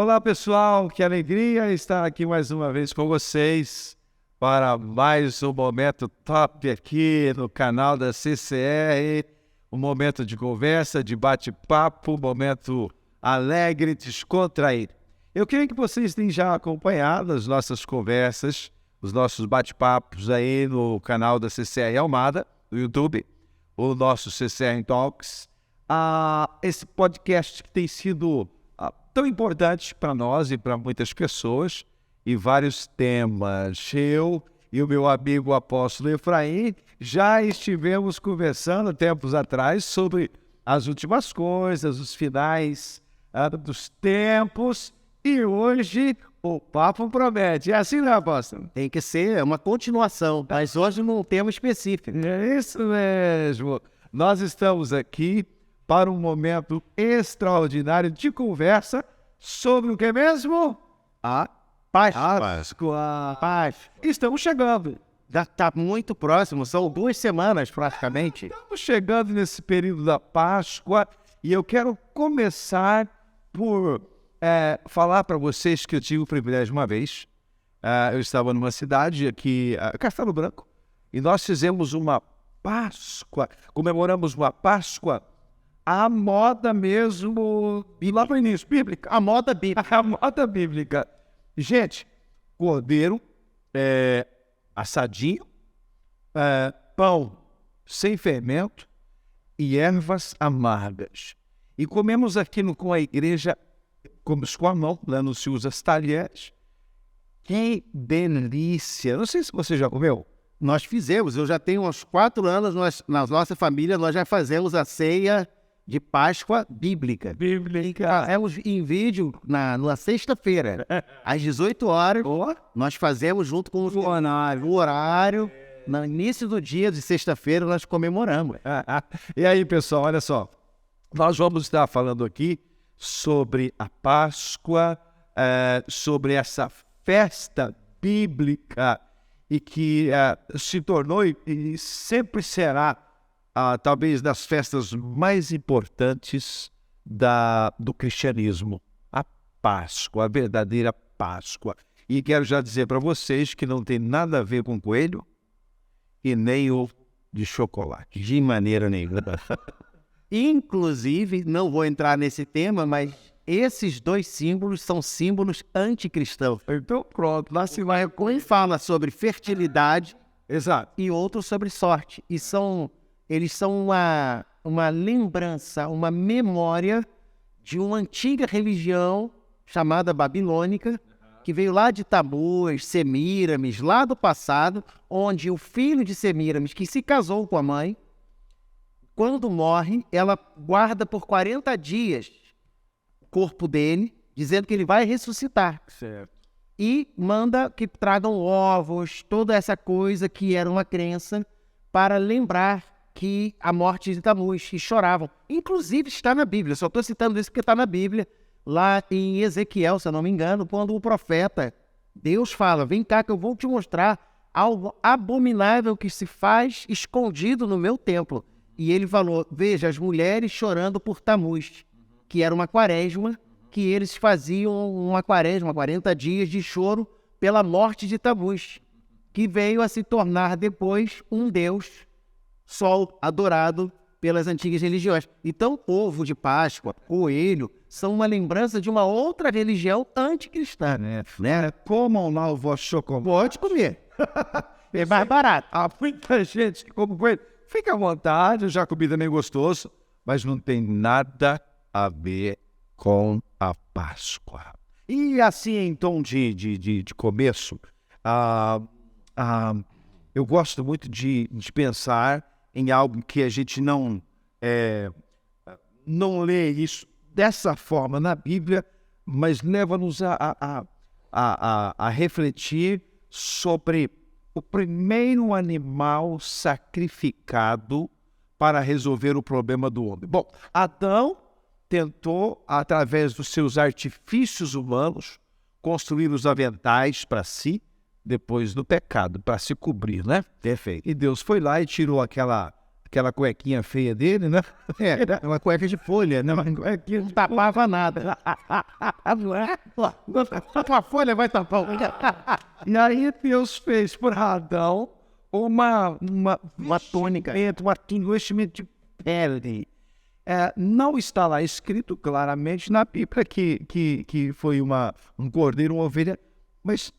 Olá, pessoal, que alegria estar aqui mais uma vez com vocês para mais um momento top aqui no canal da CCR, um momento de conversa, de bate-papo, um momento alegre, descontraído. Eu queria que vocês tenham já acompanhado as nossas conversas, os nossos bate-papos aí no canal da CCR Almada, no YouTube, o nosso CCR Talks, esse podcast que tem sido tão importante para nós e para muitas pessoas, e vários temas. Eu e o meu amigo apóstolo Efraim já estivemos conversando tempos atrás sobre as últimas coisas, os finais dos tempos, e hoje o papo promete. É assim, né, apóstolo? Tem que ser uma continuação, mas hoje num tema específico. É isso mesmo. Nós estamos aqui para um momento extraordinário de conversa sobre o que mesmo? A Páscoa. Páscoa. Estamos chegando. Já está muito próximo, são 2 semanas praticamente. Estamos chegando nesse período da Páscoa e eu quero começar por falar para vocês que eu tive o privilégio uma vez. Eu estava numa cidade aqui, Castelo Branco, e nós fizemos uma Páscoa, comemoramos uma Páscoa à moda mesmo, e lá no início, bíblica. A moda bíblica. A moda bíblica. Gente, cordeiro, assadinho, pão sem fermento e ervas amargas. E comemos aqui com a igreja, comemos com a mão, lá não se usa talheres. Que delícia! Não sei se você já comeu. Nós fizemos, eu já tenho uns 4 anos, na nossa família, nós já fazemos a ceia de Páscoa bíblica. Fazemos em vídeo na sexta-feira, às 18 horas, nós fazemos junto com o horário. No início do dia de sexta-feira, nós comemoramos. E aí, pessoal, olha só. Nós vamos estar falando aqui sobre a Páscoa, sobre essa festa bíblica e que se tornou e sempre será talvez das festas mais importantes do cristianismo, a Páscoa, a verdadeira Páscoa. E quero já dizer para vocês que não tem nada a ver com coelho e nem ovo de chocolate. De maneira nenhuma. Inclusive, não vou entrar nesse tema, mas esses 2 símbolos são símbolos anticristãos. Então pronto, lá se vai. Um fala sobre fertilidade, Exato. e outro sobre sorte. E eles são uma lembrança, uma memória de uma antiga religião chamada babilônica, que veio lá de Tamuz, Semíramis, lá do passado, onde o filho de Semíramis, que se casou com a mãe, quando morre, ela guarda por 40 dias o corpo dele, dizendo que ele vai ressuscitar. Certo. E manda que tragam ovos, toda essa coisa que era uma crença, para lembrar que a morte de Tamuz, e choravam. Inclusive está na Bíblia, só estou citando isso porque está na Bíblia, lá em Ezequiel, se eu não me engano, quando o profeta, Deus fala, vem cá que eu vou te mostrar algo abominável que se faz escondido no meu templo. E ele falou, veja, as mulheres chorando por Tamuz, que era uma quaresma, que eles faziam uma quaresma, 40 dias de choro pela morte de Tamuz, que veio a se tornar depois um deus, sol adorado pelas antigas religiões. Então, ovo de Páscoa, coelho, são uma lembrança de uma outra religião anticristã. Né? Comam lá o vosso chocolate. Pode comer. É mais barato. Há muita gente que come coelho. Fica à vontade, eu já comi também gostoso, mas não tem nada a ver com a Páscoa. E assim, em tom de começo, eu gosto muito de pensar em algo que a gente não lê isso dessa forma na Bíblia, mas leva-nos a refletir sobre o primeiro animal sacrificado para resolver o problema do homem. Bom, Adão tentou, através dos seus artifícios humanos, construir os aventais para si, depois do pecado, para se cobrir, né? Perfeito. E Deus foi lá e tirou aquela aquela cuequinha feia dele, né? É, uma cueca de folha, né? Uma cuequinha não tapava nada. Uma folha vai tapar. E aí Deus fez para Adão uma tônica. um vestimento de pele. Não está lá escrito claramente na Bíblia que foi um cordeiro, uma ovelha, mas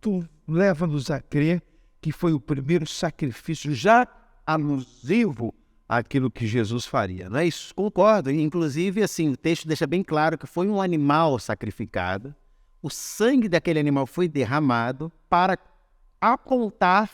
tudo leva-nos a crer que foi o primeiro sacrifício já alusivo àquilo que Jesus faria, não é isso? Concordo. Inclusive, assim, o texto deixa bem claro que foi um animal sacrificado. O sangue daquele animal foi derramado para apontar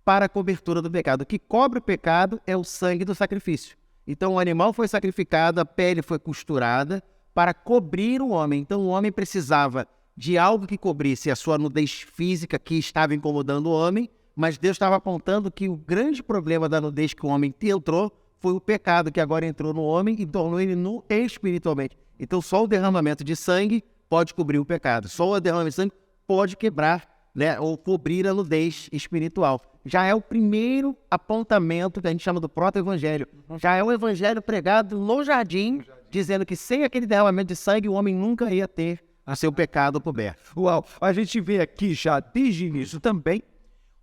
para a cobertura do pecado. O que cobre o pecado é o sangue do sacrifício. Então, o animal foi sacrificado, a pele foi costurada para cobrir o homem. Então, o homem precisava de algo que cobrisse a sua nudez física que estava incomodando o homem, mas Deus estava apontando que o grande problema da nudez que o homem entrou foi o pecado que agora entrou no homem e tornou ele nu espiritualmente. Então, só o derramamento de sangue pode cobrir o pecado. Só o derramamento de sangue pode quebrar, né, ou cobrir a nudez espiritual. Já é o primeiro apontamento que a gente chama do proto-evangelho. Já é o evangelho pregado no jardim, dizendo que sem aquele derramamento de sangue, o homem nunca ia ter a seu pecado coberto. Uau, a gente vê aqui já desde o início também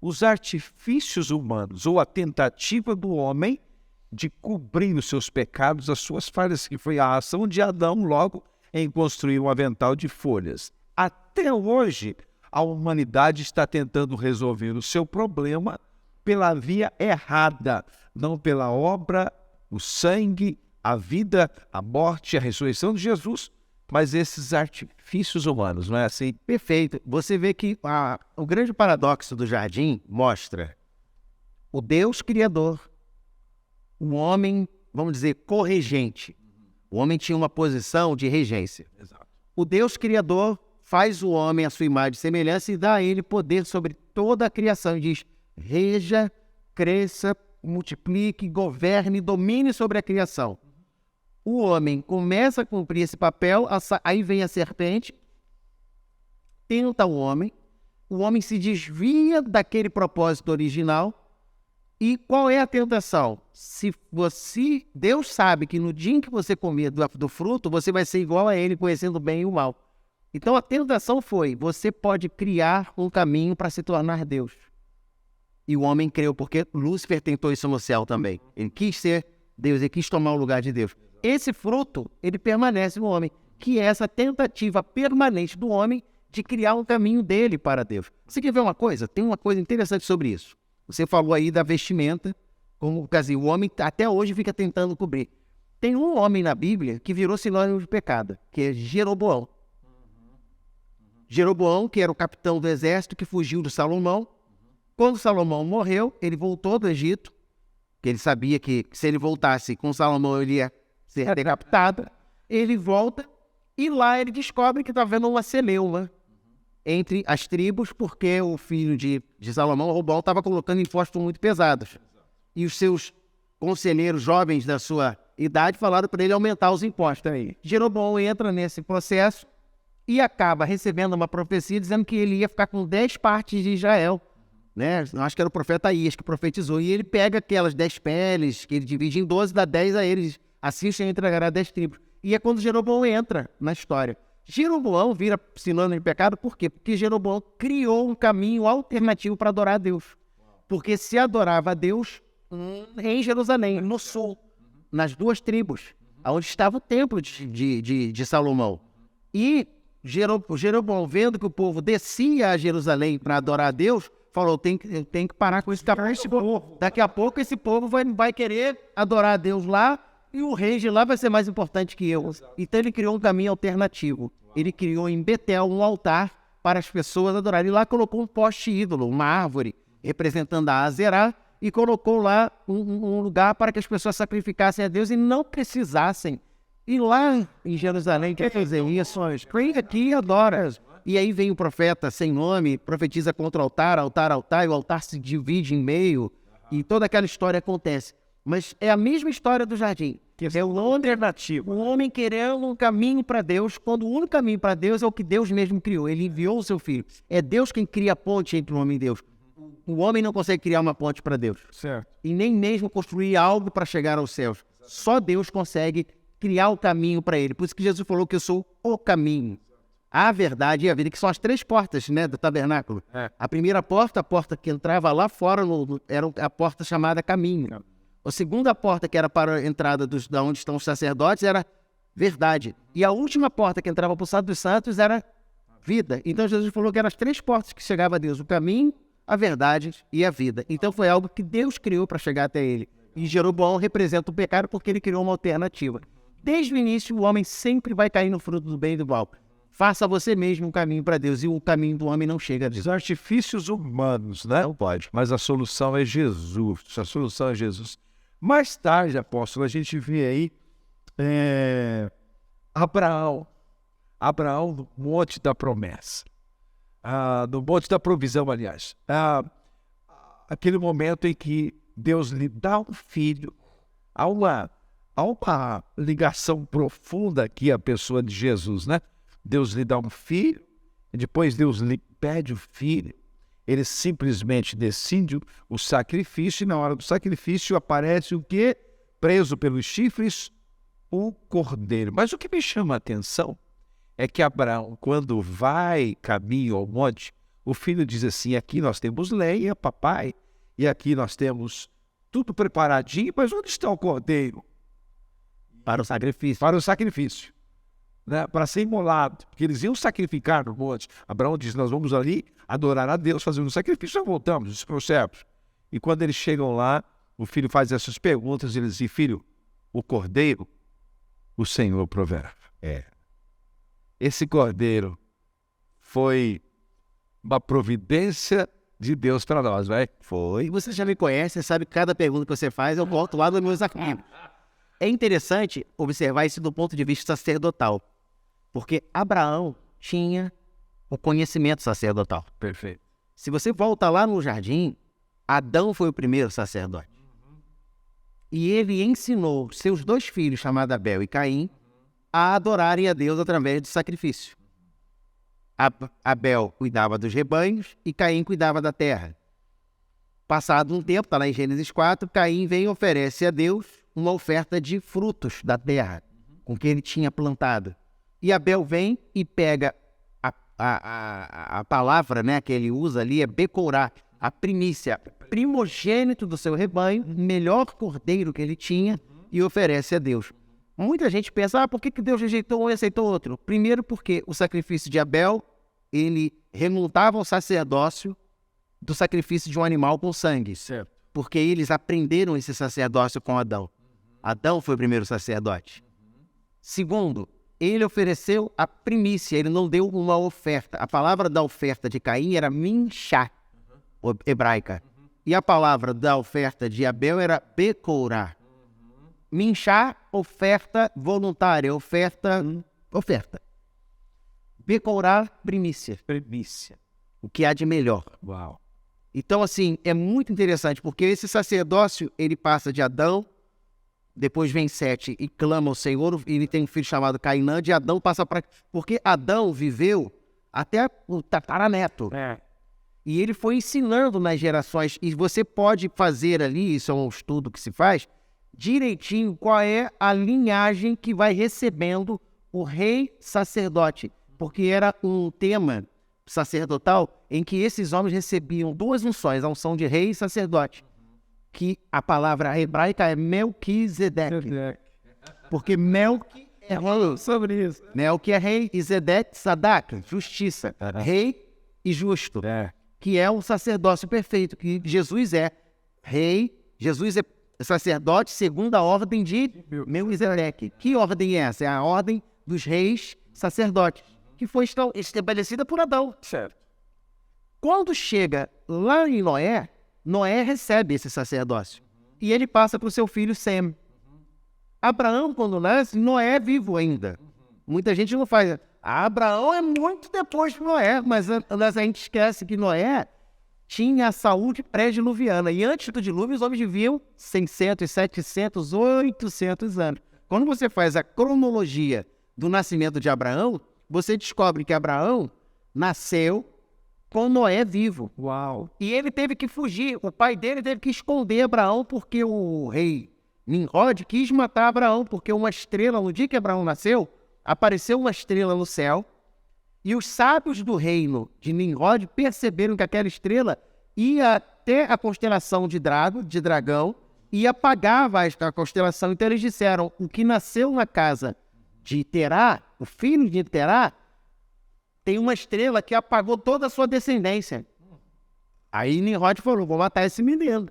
os artifícios humanos, ou a tentativa do homem de cobrir os seus pecados, as suas falhas, que foi a ação de Adão logo em construir um avental de folhas. Até hoje, a humanidade está tentando resolver o seu problema pela via errada, não pela obra, o sangue, a vida, a morte, a ressurreição de Jesus, mas esses artifícios humanos, não é assim? Perfeito. Você vê que o grande paradoxo do jardim mostra o Deus criador, o homem, vamos dizer, corregente. O homem tinha uma posição de regência. Exato. O Deus criador faz o homem à sua imagem e semelhança e dá a ele poder sobre toda a criação. E diz, reja, cresça, multiplique, governe, domine sobre a criação. O homem começa a cumprir esse papel, aí vem a serpente, tenta o homem se desvia daquele propósito original. E qual é a tentação? Deus sabe que no dia em que você comer do fruto, você vai ser igual a ele, conhecendo o bem e o mal. Então a tentação foi, você pode criar um caminho para se tornar Deus. E o homem creu, porque Lúcifer tentou isso no céu também. Ele quis ser Deus, ele quis tomar o lugar de Deus. Esse fruto, ele permanece no homem, que é essa tentativa permanente do homem de criar um caminho dele para Deus. Você quer ver uma coisa? Tem uma coisa interessante sobre isso. Você falou aí da vestimenta, como quer dizer, o homem até hoje fica tentando cobrir. Tem um homem na Bíblia que virou sinônimo de pecado, que é Jeroboão. Jeroboão, que era o capitão do exército que fugiu de Salomão. Quando Salomão morreu, ele voltou do Egito, que ele sabia que se ele voltasse com Salomão, ele ia ser decapitado. Ele volta e lá ele descobre que está havendo uma celeuma entre as tribos, porque o filho de Salomão, Roboão, estava colocando impostos muito pesados. E os seus conselheiros jovens da sua idade falaram para ele aumentar os impostos. Aí Jeroboão entra nesse processo e acaba recebendo uma profecia dizendo que ele ia ficar com 10 partes de Israel. Né? Acho que era o profeta Aías que profetizou. E ele pega aquelas 10 peles, que ele divide em 12, dá 10 a eles. Assim se entregará 10 tribos. E é quando Jeroboão entra na história. Jeroboão vira sinônimo de pecado, por quê? Porque Jeroboão criou um caminho alternativo para adorar a Deus. Porque se adorava a Deus em Jerusalém, no sul, nas 2 tribos, onde estava o templo de Salomão. E Jeroboão, vendo que o povo descia a Jerusalém para adorar a Deus, falou, eu tenho que parar com esse povo. Daqui a pouco esse povo vai querer adorar a Deus lá, e o rei de lá vai ser mais importante que eu. Então ele criou um caminho alternativo. Ele criou em Betel um altar para as pessoas adorarem. E lá colocou um poste ídolo, uma árvore, representando a Azerá, e colocou lá um lugar para que as pessoas sacrificassem a Deus e não precisassem ir lá em Jerusalém, quer fazer isso, vem aqui e adora. E aí vem o profeta sem nome, profetiza contra o altar, e o altar se divide em meio, e toda aquela história acontece. Mas é a mesma história do jardim. É o alternativo. O homem querendo um caminho para Deus, quando o único caminho para Deus é o que Deus mesmo criou. Ele enviou o seu filho. É Deus quem cria a ponte entre o homem e Deus. O homem não consegue criar uma ponte para Deus. Certo. E nem mesmo construir algo para chegar aos céus. Só Deus consegue criar o caminho para ele. Por isso que Jesus falou que eu sou o caminho, a verdade e a vida, que são as 3 portas, né, do tabernáculo. A primeira porta, a porta que entrava lá fora, era a porta chamada caminho. A segunda porta, que era para a entrada da onde estão os sacerdotes, era verdade. E a última porta que entrava para o Santo dos Santos era vida. Então Jesus falou que eram as 3 portas que chegavam a Deus: o caminho, a verdade e a vida. Então foi algo que Deus criou para chegar até ele. E Jeroboão representa o pecado porque ele criou uma alternativa. Desde o início, o homem sempre vai cair no fruto do bem e do mal. Faça você mesmo um caminho para Deus, e o caminho do homem não chega a Deus. Os artifícios humanos, né? Não pode. Mas a solução é Jesus. A solução é Jesus. Mais tarde, apóstolo, a gente vê aí Abraão no Monte da Promessa. No Monte da Provisão, aliás. Aquele momento em que Deus lhe dá um filho. Há uma ligação profunda aqui à pessoa de Jesus, né? Deus lhe dá um filho, e depois Deus lhe pede o filho. Ele simplesmente decide o sacrifício, e na hora do sacrifício aparece o quê? Preso pelos chifres, o cordeiro. Mas o que me chama a atenção é que Abraão, quando vai caminho ao monte, o filho diz assim: aqui nós temos lenha, papai, e aqui nós temos tudo preparadinho, mas onde está o cordeiro? Para o sacrifício. Para o sacrifício, né? Para ser imolado, porque eles iam sacrificar no monte. Abraão diz: nós vamos ali adorar a Deus, fazer um sacrifício, já voltamos, isso é certo. E quando eles chegam lá, o filho faz essas perguntas, e ele diz: filho, o cordeiro, o Senhor proverá. Esse cordeiro foi uma providência de Deus para nós, vai? Foi. Você já me conhece, sabe que cada pergunta que você faz eu volto lá nos meus arquivos. É interessante observar isso do ponto de vista sacerdotal, porque Abraão tinha o conhecimento sacerdotal. Perfeito. Se você volta lá no jardim, Adão foi o primeiro sacerdote. E ele ensinou seus 2 filhos, chamados Abel e Caim, a adorarem a Deus através do sacrifício. Abel cuidava dos rebanhos e Caim cuidava da terra. Passado um tempo, está lá em Gênesis 4, Caim vem e oferece a Deus uma oferta de frutos da terra, com que ele tinha plantado. E Abel vem e pega a palavra, né, que ele usa ali, é becorá, a primícia, primogênito do seu rebanho, melhor cordeiro que ele tinha, e oferece a Deus. Muita gente pensa: por que Deus rejeitou um e aceitou outro? Primeiro porque o sacrifício de Abel, ele remontava ao sacerdócio do sacrifício de um animal com sangue. Certo. Porque eles aprenderam esse sacerdócio com Adão. Adão foi o primeiro sacerdote. Segundo, ele ofereceu a primícia, ele não deu uma oferta. A palavra da oferta de Caim era minchá, hebraica. E a palavra da oferta de Abel era becorá. Minchá, oferta voluntária, oferta. Becorá, primícia. O que há de melhor. Uau. Então, assim, é muito interessante, porque esse sacerdócio, ele passa de Adão, depois vem Sete e clama ao Senhor, e ele tem um filho chamado Cainã, de Adão passa para... Porque Adão viveu até o tataraneto. E ele foi ensinando nas gerações, e você pode fazer ali, isso é um estudo que se faz, direitinho qual é a linhagem que vai recebendo o rei sacerdote, porque era um tema sacerdotal em que esses homens recebiam 2 unções, a unção de rei e sacerdote, que a palavra hebraica é Melquisedeque, porque Melqui é rei, Sobre isso. Melqui é rei e Zedeque, Sadak, justiça, rei e justo, que é o sacerdócio perfeito, que Jesus é rei, Jesus é sacerdote segundo a ordem de Melquisedeque. Que ordem é essa? É a ordem dos reis sacerdotes, que foi estabelecida por Adão. Certo. Quando chega lá em Noé, Noé recebe esse sacerdócio. E ele passa para o seu filho Sem. Abraão, quando nasce, Noé é vivo ainda. Muita gente não faz. Abraão é muito depois de Noé, mas a gente esquece que Noé tinha a saúde pré-diluviana. E antes do dilúvio, os homens viviam 600, 700, 800 anos. Quando você faz a cronologia do nascimento de Abraão, você descobre que Abraão nasceu com Noé vivo. Uau. E ele teve que fugir. O pai dele teve que esconder Abraão porque o rei Nimrod quis matar Abraão, porque uma estrela, no dia que Abraão nasceu, apareceu uma estrela no céu e os sábios do reino de Nimrod perceberam que aquela estrela ia até a constelação de dragão e apagava a constelação. Então eles disseram, o que nasceu na casa de Terá, o filho de Terá, tem uma estrela que apagou toda a sua descendência. Aí Nimrod falou, vou matar esse menino.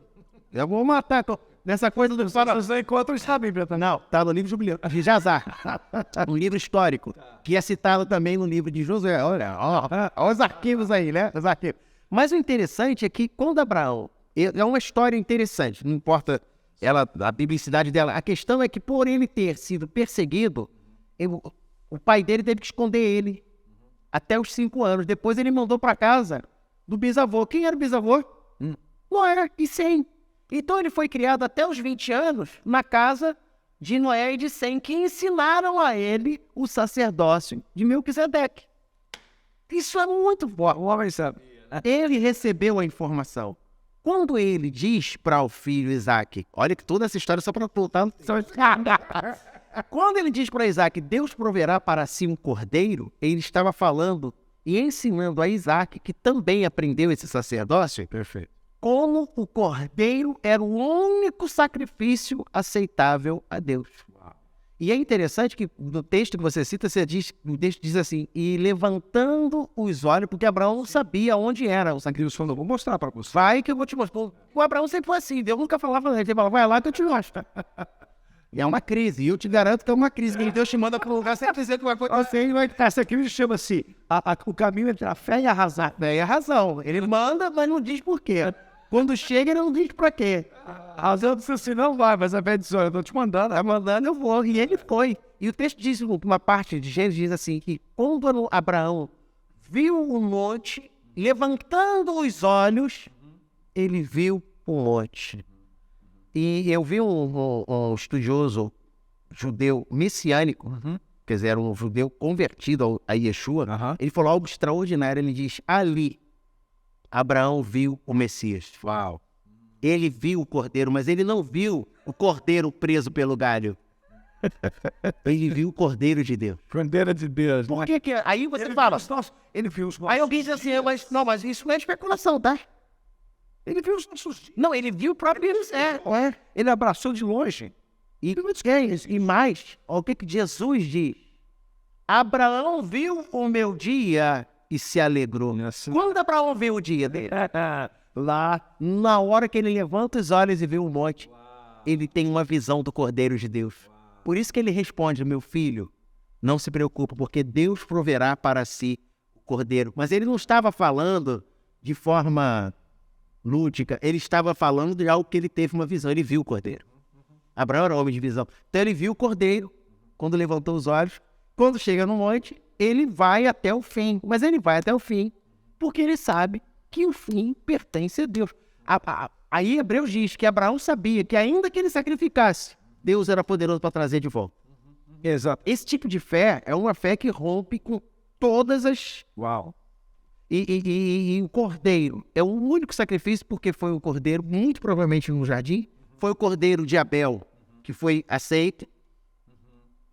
Eu vou matar. Nessa coisa do... Você encontra isso na Bíblia também. Não, está no livro de Jazar. Um livro histórico, que é citado também no livro de Josué. Olha, ó os arquivos aí, né? Os arquivos. Mas o interessante é que quando Abraão... É uma história interessante, não importa a biblicidade dela. A questão é que por ele ter sido perseguido, o pai dele teve que esconder ele até os 5 anos. Depois ele mandou para casa do bisavô. Quem era o bisavô? Noé e Sem. Então ele foi criado até os 20 anos na casa de Noé e de Sem, que ensinaram a ele o sacerdócio de Melquisedeque. Isso é muito forte. O homem sabe. Ele recebeu a informação. Quando ele diz para o filho Isaac, olha que toda essa história só para voltar. Quando ele diz para Isaac, Deus proverá para si um cordeiro, ele estava falando e ensinando a Isaac, que também aprendeu esse sacerdócio, Perfeito. como o cordeiro era o único sacrifício aceitável a Deus. E é interessante que no texto que você cita, o texto diz assim, e levantando os olhos, porque Abraão não sabia onde era o sacrifício. Deus falou, vou mostrar para você. Vai que eu vou te mostrar. O Abraão sempre foi assim, Deus nunca falava nele, ele falava, vai lá que eu te mostro. E é uma crise, e eu te garanto que é uma crise, que Deus te manda para um lugar sem dizer que vai acontecer. Essa crise chama-se o caminho entre a fé e a razão. Fé e a razão. Ele manda, mas não diz por quê. Quando chega, ele não diz pra quê. A razão disse assim, não vai, mas a fé diz, olha, eu tô te mandando. Tá mandando, eu vou. E ele foi. E o texto diz, uma parte de Gênesis diz assim, que quando Abraão viu o monte, levantando os olhos, ele viu o monte. E eu vi um estudioso judeu messiânico, quer dizer, era um judeu convertido a Yeshua, ele falou algo extraordinário, ele diz, ali, Abraão viu o Messias. Uau. Ele viu o cordeiro, mas ele não viu o cordeiro preso pelo galho. Ele viu o cordeiro de Deus. Cordeiro de Deus. Por que que... Aí você fala... Ele viu os nossos... Aí alguém diz assim, mas isso não é especulação, tá? Ele viu os nossos... Não, ele viu o próprio... Ele abraçou de longe. E mais, olha o que Jesus diz. Abraão viu o meu dia e se alegrou. Quando Abraão viu o dia dele? Lá, na hora que ele levanta os olhos e vê o monte, ele tem uma visão do Cordeiro de Deus. Por isso que ele responde, meu filho, não se preocupe, porque Deus proverá para si o Cordeiro. Mas ele não estava falando de forma lúdica, ele estava falando de algo que ele teve uma visão, ele viu o Cordeiro. Abraão era homem de visão. Então ele viu o Cordeiro quando levantou os olhos. Quando chega no monte, ele vai até o fim. Mas ele vai até o fim porque ele sabe que o fim pertence a Deus. Aí Hebreus diz que Abraão sabia que ainda que ele sacrificasse, Deus era poderoso para trazer de volta. Exato. Esse tipo de fé é uma fé que rompe com todas as... Uau. E o cordeiro é o único sacrifício, porque foi o cordeiro, muito provavelmente no jardim, foi o cordeiro de Abel, que foi aceito,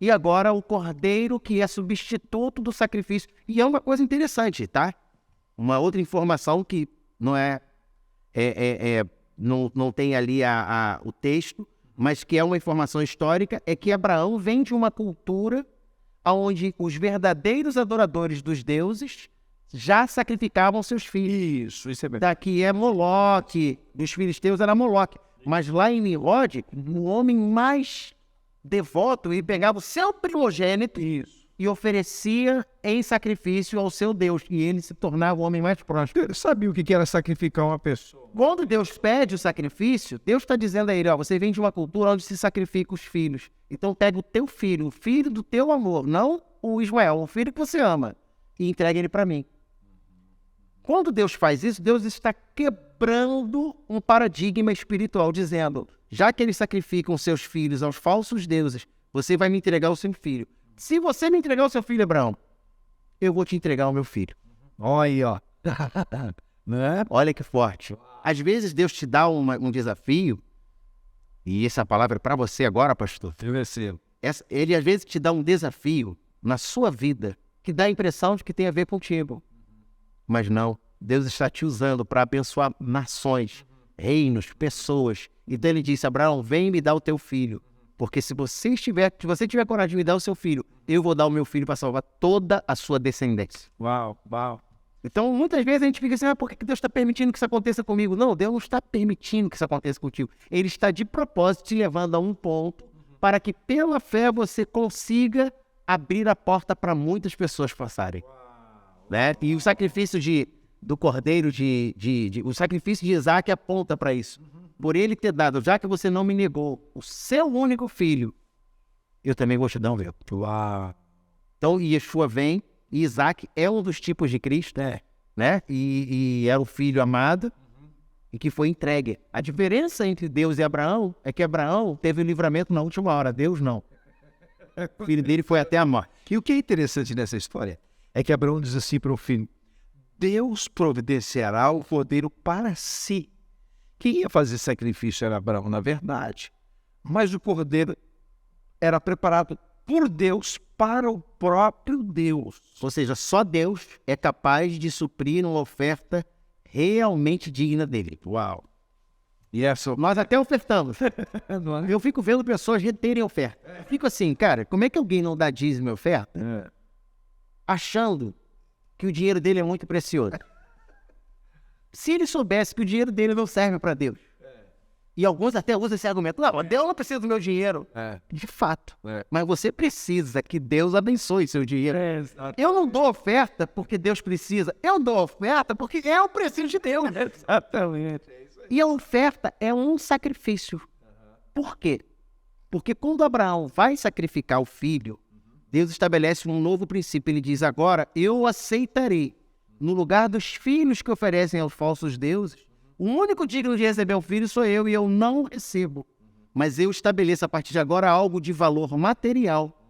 e agora o cordeiro que é substituto do sacrifício. E é uma coisa interessante, tá? Uma outra informação que não não tem ali o texto, mas que é uma informação histórica, é que Abraão vem de uma cultura onde os verdadeiros adoradores dos deuses já sacrificavam seus filhos. Isso é verdade. Daqui é Moloque, dos filisteus era Moloque. Mas lá em Nimrod, o homem mais devoto, ele pegava o seu primogênito e oferecia em sacrifício ao seu Deus. E ele se tornava o homem mais próximo. Ele sabia o que era sacrificar uma pessoa. Quando Deus pede o sacrifício, Deus está dizendo a ele, ó, você vem de uma cultura onde se sacrifica os filhos. Então pega o teu filho, o filho do teu amor, não o Ismael, o filho que você ama, e entrega ele para mim. Quando Deus faz isso, Deus está quebrando um paradigma espiritual, dizendo, já que eles sacrificam seus filhos aos falsos deuses, você vai me entregar o seu filho. Se você me entregar o seu filho, Abraão, eu vou te entregar o meu filho. Olha aí, ó. Né? Olha que forte. Às vezes Deus te dá um desafio, e essa palavra é para você agora, pastor. Eu recebo. Ele às vezes te dá um desafio na sua vida que dá a impressão de que tem a ver contigo. Mas não, Deus está te usando para abençoar nações, reinos, pessoas. Então ele disse: Abraão, vem me dar o teu filho. Porque se você tiver coragem de me dar o seu filho, eu vou dar o meu filho para salvar toda a sua descendência. Uau, uau. Então, muitas vezes a gente fica assim: por que Deus está permitindo que isso aconteça comigo? Não, Deus não está permitindo que isso aconteça contigo. Ele está de propósito te levando a um ponto para que pela fé você consiga abrir a porta para muitas pessoas passarem. Né? E o sacrifício do cordeiro, o sacrifício de Isaac aponta para isso. Por ele ter dado, já que você não me negou, o seu único filho, eu também vou te dar um meu. Uau. Então, Yeshua vem, e Isaac é um dos tipos de Cristo, né? E era o filho amado e que foi entregue. A diferença entre Deus e Abraão é que Abraão teve o livramento na última hora, Deus não. O filho dele foi até a morte. E o que é interessante nessa história é que Abraão diz assim para o filho: Deus providenciará o cordeiro para si. Quem ia fazer sacrifício era Abraão, na verdade. Mas o cordeiro era preparado por Deus para o próprio Deus. Ou seja, só Deus é capaz de suprir uma oferta realmente digna dele. Uau. E essa... Nós até ofertamos. Eu fico vendo pessoas reterem oferta. Eu fico assim, cara, como é que alguém não dá dízimo e oferta achando que o dinheiro dele é muito precioso? Se ele soubesse que o dinheiro dele não serve para Deus. E alguns até usam esse argumento: não, Deus não precisa do meu dinheiro. De fato. Mas você precisa que Deus abençoe seu dinheiro. Eu não dou oferta porque Deus precisa. Eu dou oferta porque eu preciso de Deus. Exatamente. E a oferta é um sacrifício. Por quê? Porque quando Abraão vai sacrificar o filho, Deus estabelece um novo princípio. Ele diz: agora eu aceitarei, no lugar dos filhos que oferecem aos falsos deuses, o único digno de receber o filho sou eu, e eu não recebo. Mas eu estabeleço a partir de agora algo de valor material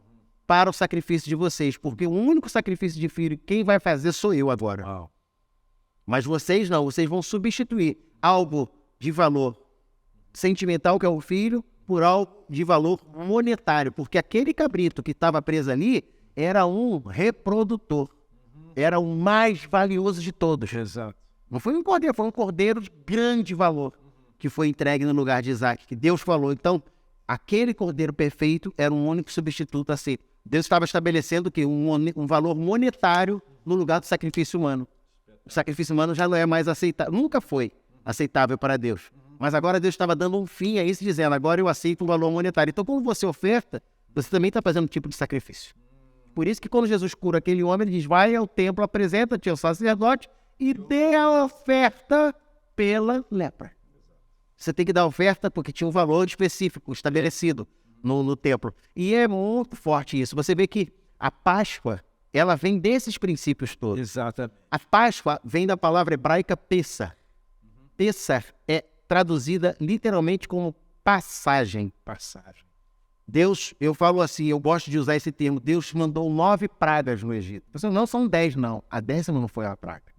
para o sacrifício de vocês, porque o único sacrifício de filho, quem vai fazer sou eu agora. Uau. Mas vocês não, vocês vão substituir algo de valor sentimental, que é o filho, por algo de valor monetário, porque aquele cabrito que estava preso ali era um reprodutor, era o mais valioso de todos. Exato. Não foi um cordeiro, foi um cordeiro de grande valor que foi entregue no lugar de Isaac, que Deus falou. Então, aquele cordeiro perfeito era um único substituto aceito. Deus estava estabelecendo que um valor monetário no lugar do sacrifício humano. O sacrifício humano já não é mais aceitável, nunca foi aceitável para Deus. Mas agora Deus estava dando um fim a isso, dizendo: agora eu aceito um valor monetário. Então, quando você oferta, você também está fazendo um tipo de sacrifício. Por isso que quando Jesus cura aquele homem, ele diz: vai ao templo, apresenta-te ao sacerdote e dê a oferta pela lepra. Você tem que dar a oferta porque tinha um valor específico estabelecido no templo. E é muito forte isso. Você vê que a Páscoa, ela vem desses princípios todos. Exatamente. A Páscoa vem da palavra hebraica Pessah. Pessah é traduzida literalmente como passagem. Passagem. Deus, eu falo assim, eu gosto de usar esse termo: Deus mandou 9 pragas no Egito. Não são 10, não. A 10ª não foi uma praga.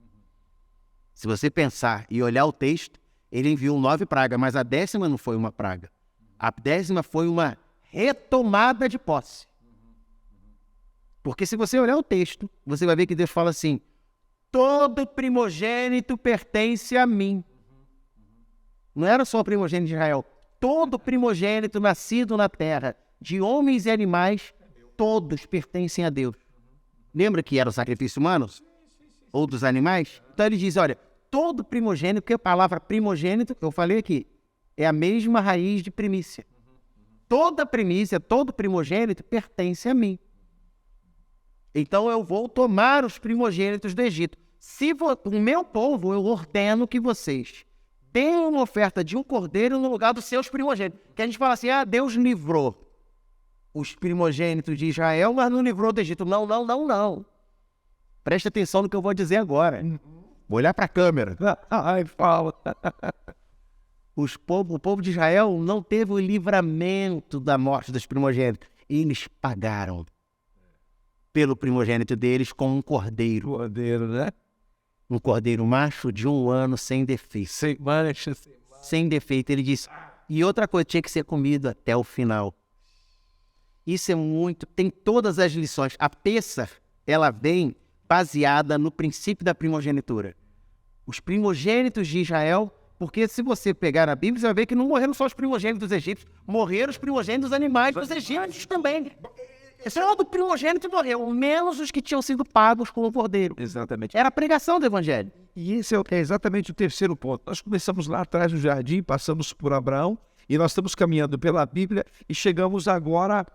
Se você pensar e olhar o texto, ele enviou 9 pragas, mas a 10ª não foi uma praga. A 10ª foi uma retomada de posse. Porque se você olhar o texto, você vai ver que Deus fala assim: todo primogênito pertence a mim. Não era só o primogênito de Israel. Todo primogênito nascido na terra, de homens e animais, todos pertencem a Deus. Lembra que era o sacrifício humano? Ou dos animais? Então ele diz: olha, todo primogênito, porque a palavra primogênito, eu falei aqui, é a mesma raiz de primícia. Toda primícia, todo primogênito pertence a mim. Então eu vou tomar os primogênitos do Egito. O meu povo, eu ordeno que vocês deem uma oferta de um cordeiro no lugar dos seus primogênitos. Que a gente fala assim: Deus livrou os primogênitos de Israel, mas não livrou do Egito. Não, não, não, não. Preste atenção no que eu vou dizer agora. Vou olhar para a câmera. Ai, fala. O povo de Israel não teve o livramento da morte dos primogênitos. Eles pagaram pelo primogênito deles com um cordeiro. Cordeiro, né? um cordeiro macho de 1 ano sem defeito. Sem mancha, Sem defeito, ele diz. E outra coisa, tinha que ser comido até o final. Isso é muito... Tem todas as lições. A Pêssar, ela vem baseada no princípio da primogenitura. Os primogênitos de Israel... Porque se você pegar a Bíblia, você vai ver que não morreram só os primogênitos dos egípcios. Morreram os primogênitos dos animais dos egípcios também. Todo primogênito morreu, menos os que tinham sido pagos com o cordeiro. Exatamente. Era a pregação do evangelho. E esse é exatamente o terceiro ponto. Nós começamos lá atrás no jardim, passamos por Abraão, e nós estamos caminhando pela Bíblia e chegamos agora...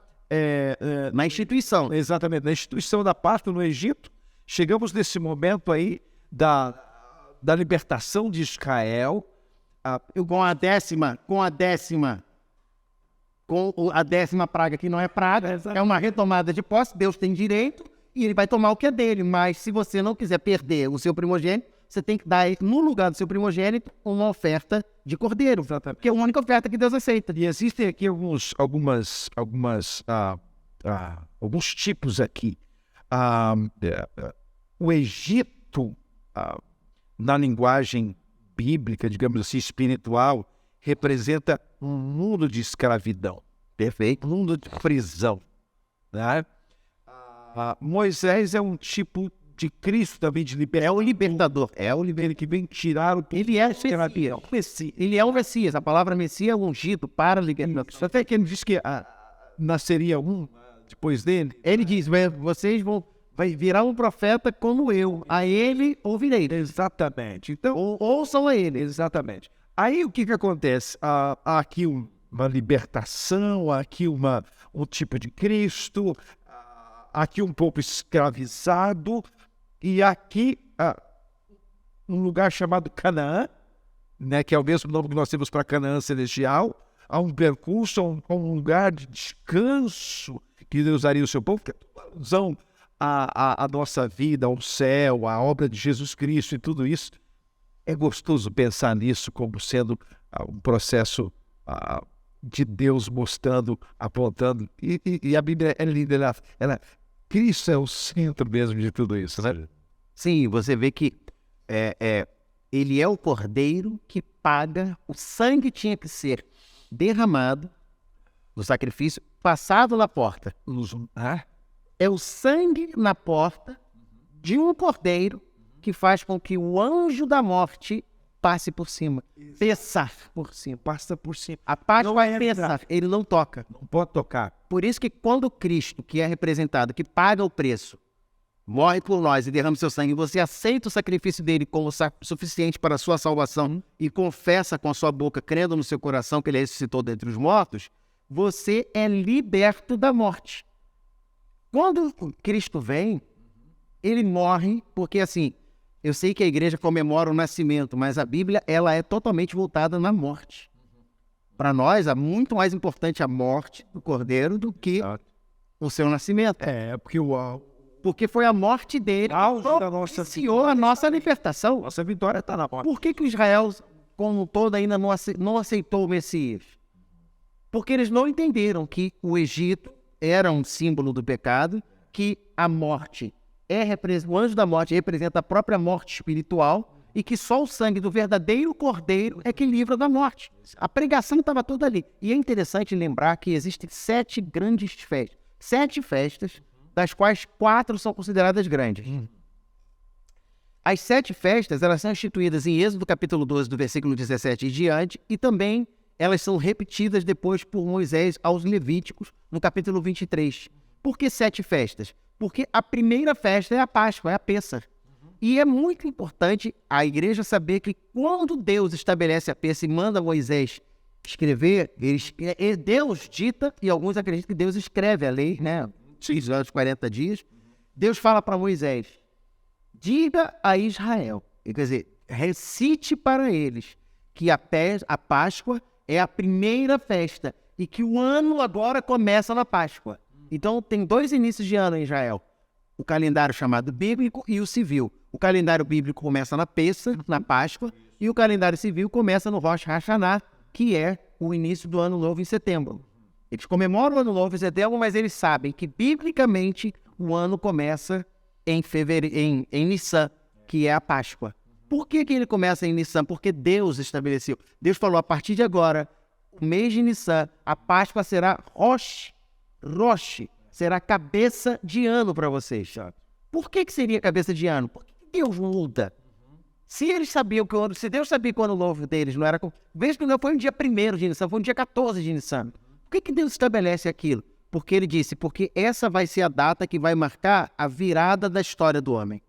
Na instituição. Exatamente, na instituição da Páscoa no Egito. Chegamos nesse momento aí da libertação de Israel. Com a décima praga, que não é praga, é uma retomada de posse. Deus tem direito e ele vai tomar o que é dele. Mas se você não quiser perder o seu primogênito, você tem que dar, no lugar do seu primogênito, uma oferta de cordeiro. Exatamente. Que é a única oferta que Deus aceita. E existem aqui alguns tipos aqui. O Egito, na linguagem bíblica, digamos assim, espiritual, representa um mundo de escravidão. Perfeito. Um mundo de prisão. Né? Moisés é um tipo de Cristo também, de libertação. É o libertador. É o Ele que vem tirar o... Ele é o Messias. Ele é o Messias. A palavra Messias é ungido para libertar. Até que ele diz que nasceria um depois dele. Ele diz, vocês vai virar um profeta como eu. A ele ouvirei. Exatamente. Então, ouçam a ele. Exatamente. Aí o que acontece? Há aqui uma libertação, há aqui um tipo de Cristo, há aqui um povo escravizado, e aqui um lugar chamado Canaã, né, que é o mesmo nome que nós temos para Canaã celestial. Há um percurso, um lugar de descanso que Deus daria ao seu povo, que é uma alusão à nossa vida, ao céu, à obra de Jesus Cristo e tudo isso. É gostoso pensar nisso como sendo um processo de Deus mostrando, apontando. E a Bíblia é linda. Cristo é o centro mesmo de tudo isso, né? Sim, você vê que ele é o cordeiro que paga. O sangue tinha que ser derramado no sacrifício, passado na porta. É o sangue na porta de um cordeiro que faz com que o anjo da morte passe por cima. Pêssar por cima. Passa por cima. A Páscoa é Pêssar, ele não toca. Não pode tocar. Por isso que quando Cristo, que é representado, que paga o preço, morre por nós e derrama seu sangue, você aceita o sacrifício dele como suficiente para a sua salvação e confessa com a sua boca, crendo no seu coração que ele ressuscitou dentre os mortos, você é liberto da morte. Quando Cristo vem, ele morre porque, assim, eu sei que a igreja comemora o nascimento, mas a Bíblia ela é totalmente voltada na morte. Para nós, é muito mais importante a morte do cordeiro do que o seu nascimento. Porque foi a morte dele que iniciou a nossa libertação. Nossa vitória está na morte. Por que o Israel, como um todo, ainda não aceitou o Messias? Porque eles não entenderam que o Egito era um símbolo do pecado, que a morte o anjo da morte representa a própria morte espiritual e que só o sangue do verdadeiro cordeiro é que livra da morte. A pregação estava toda ali. E é interessante lembrar que existem 7 grandes festas. 7 festas, das quais 4 são consideradas grandes. As 7 festas, elas são instituídas em Êxodo capítulo 12, do versículo 17 e diante, e também elas são repetidas depois por Moisés aos Levíticos, no capítulo 23. Por que 7 festas? Porque a primeira festa é a Páscoa, é a Pêssar. E é muito importante a igreja saber que quando Deus estabelece a Pêssar e manda Moisés escrever, Deus dita, e alguns acreditam que Deus escreve a lei, né? Os 40 dias. Deus fala para Moisés, diga a Israel, quer dizer, recite para eles que a Páscoa é a primeira festa e que o ano agora começa na Páscoa. Então, tem 2 inícios de ano em Israel. O calendário chamado bíblico e o civil. O calendário bíblico começa na Pêssar, na Páscoa, e o calendário civil começa no Rosh Hashanah, que é o início do Ano Novo em setembro. Eles comemoram o Ano Novo em setembro, mas eles sabem que, biblicamente, o ano começa em fevereiro, em Nissan, que é a Páscoa. Por que ele começa em Nissan? Porque Deus estabeleceu. Deus falou, a partir de agora, o mês de Nissan, a Páscoa será Rosh, será cabeça de ano para vocês. Por que seria cabeça de ano? Por que Deus muda? Se eles sabiam que se Deus sabia que o ano novo deles não era... Veja que não foi no dia 1º de Nissan, foi no dia 14 de Nissan. Por que Deus estabelece aquilo? Porque ele disse, porque essa vai ser a data que vai marcar a virada da história do homem.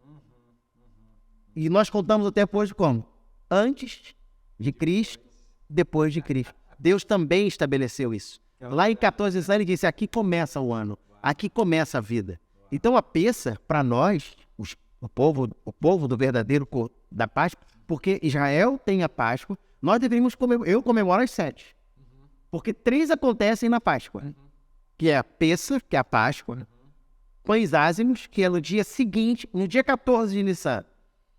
E nós contamos até hoje como? Antes de Cristo, depois de Cristo. Deus também estabeleceu isso. Lá em 14 anos ele disse, aqui começa o ano, aqui começa a vida. Então a Pêssar, para nós, o povo do verdadeiro da Páscoa, porque Israel tem a Páscoa, nós deveríamos eu comemoro as 7. Porque 3 acontecem na Páscoa, que é a Pêssar, que é a Páscoa, pães ázimos, que é no dia seguinte, no dia 14 de Nissan,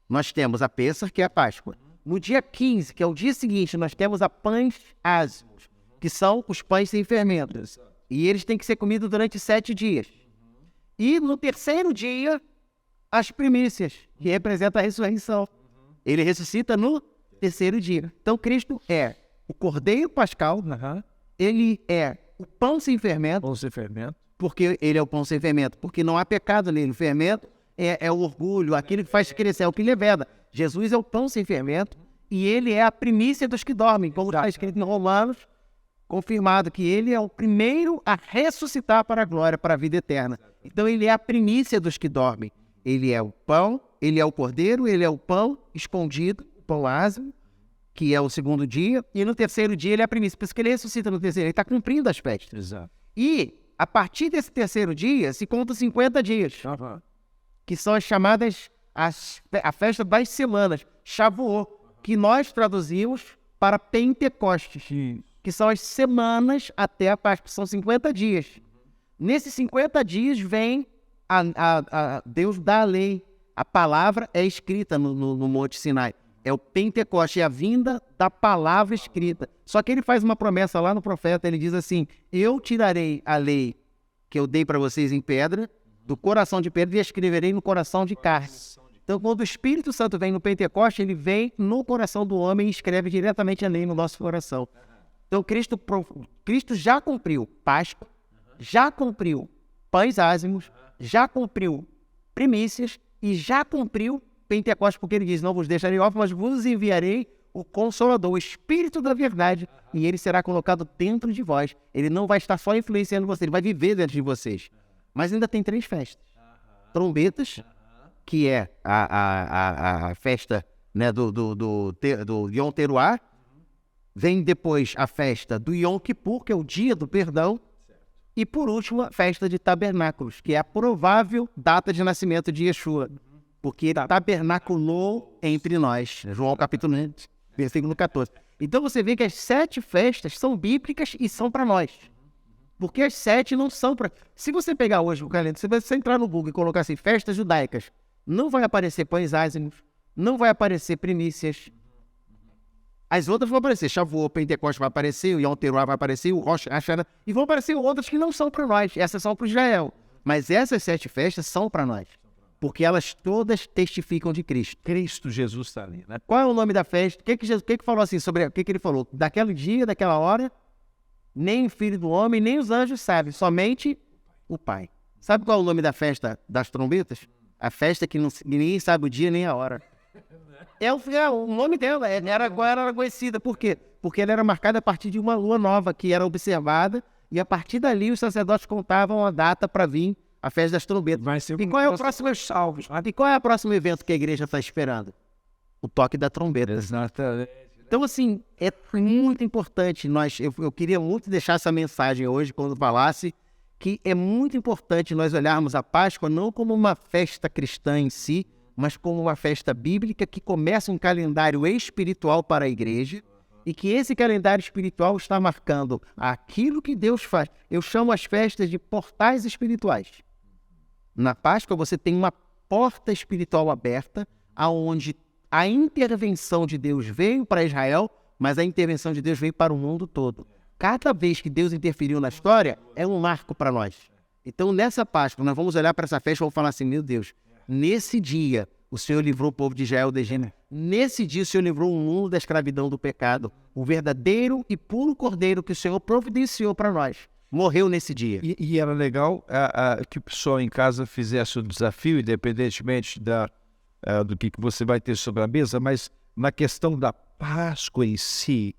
nós temos a Pêssar, que é a Páscoa. No dia 15, que é o dia seguinte, nós temos a pães ázimos, que são os pães sem fermento. E eles têm que ser comidos durante 7 dias. E no terceiro dia, as primícias, que representam a ressurreição. Ele ressuscita no terceiro dia. Então, Cristo é o Cordeiro Pascal, ele é o pão sem fermento. Pão sem fermento. Porque ele é o pão sem fermento. Porque não há pecado nele. O fermento é o orgulho, aquilo que faz crescer, é o que leveda. Jesus é o pão sem fermento e ele é a primícia dos que dormem. Como está escrito em Romanos, confirmado que ele é o primeiro a ressuscitar para a glória, para a vida eterna. Então ele é a primícia dos que dormem. Ele é o pão, ele é o cordeiro, ele é o pão escondido, o pão ázimo, que é o segundo dia, e no terceiro dia ele é a primícia. Por isso que ele ressuscita no terceiro, ele está cumprindo as festas. Exato. E a partir desse terceiro dia se conta 50 dias, que são as chamadas, a festa das semanas, Shavuot, que nós traduzimos para Pentecostes, que são as semanas até a Páscoa, são 50 dias. Nesses 50 dias vem Deus dá a lei, a palavra é escrita no Monte Sinai. É o Pentecoste, é a vinda da palavra escrita. Só que ele faz uma promessa lá no profeta, ele diz assim, eu tirarei a lei que eu dei para vocês em pedra, do coração de pedra, e a escreverei no coração de carne. Então, quando o Espírito Santo vem no Pentecoste, ele vem no coração do homem e escreve diretamente a lei no nosso coração. Então, Cristo já cumpriu Páscoa, já cumpriu pães ázimos, já cumpriu primícias e já cumpriu Pentecostes, porque ele diz, não vos deixarei órfãos, mas vos enviarei o Consolador, o Espírito da verdade, e ele será colocado dentro de vós. Ele não vai estar só influenciando vocês, ele vai viver dentro de vocês. Mas ainda tem 3 festas. Trombetas, que é a festa, né, do Yom Teruah. Vem depois a festa do Yom Kippur, que é o dia do perdão. E por último, a festa de tabernáculos, que é a provável data de nascimento de Yeshua. Porque ele tabernaculou entre nós. João capítulo 1, versículo 14. Então você vê que as 7 festas são bíblicas e são para nós. Porque as 7 não são para... Se você pegar hoje o calendário, se você entrar no Google e colocar assim, festas judaicas, não vai aparecer pães ázimos, não vai aparecer primícias. As outras vão aparecer, Shavuot, Pentecostes vai aparecer, o Yom Teruah vai aparecer, o Rosh Hashanah, e vão aparecer outras que não são para nós. Essas são para Israel. Mas essas 7 festas são para nós. Porque elas todas testificam de Cristo. Cristo Jesus está ali, né? Qual é o nome da festa? O que falou assim sobre... O que ele falou? Daquele dia, daquela hora, nem o Filho do Homem, nem os anjos sabem, somente o Pai. Sabe qual é o nome da festa das trombetas? A festa que ninguém sabe o dia nem a hora. O nome dela era conhecida. Por quê? Porque ela era marcada a partir de uma lua nova que era observada, e a partir dali os sacerdotes contavam a data para vir a festa das trombetas. E qual é o próximo salvos? E qual é o próximo evento que a igreja está esperando? O toque da trombeta. Exatamente. Então, assim, é muito importante. Eu queria muito deixar essa mensagem hoje, quando falasse, que é muito importante nós olharmos a Páscoa não como uma festa cristã em si, mas como uma festa bíblica que começa um calendário espiritual para a igreja, e que esse calendário espiritual está marcando aquilo que Deus faz. Eu chamo as festas de portais espirituais. Na Páscoa você tem uma porta espiritual aberta, aonde a intervenção de Deus veio para Israel, mas a intervenção de Deus veio para o mundo todo. Cada vez que Deus interferiu na história, é um marco para nós. Então, nessa Páscoa, nós vamos olhar para essa festa e vamos falar assim, meu Deus, nesse dia, o Senhor livrou o povo de Israel da Egito. Nesse dia o Senhor livrou o mundo da escravidão do pecado. O verdadeiro e puro cordeiro que o Senhor providenciou para nós. Morreu nesse dia. E era legal que o pessoal em casa fizesse o desafio, independentemente do que você vai ter sobre a mesa, mas na questão da Páscoa em si,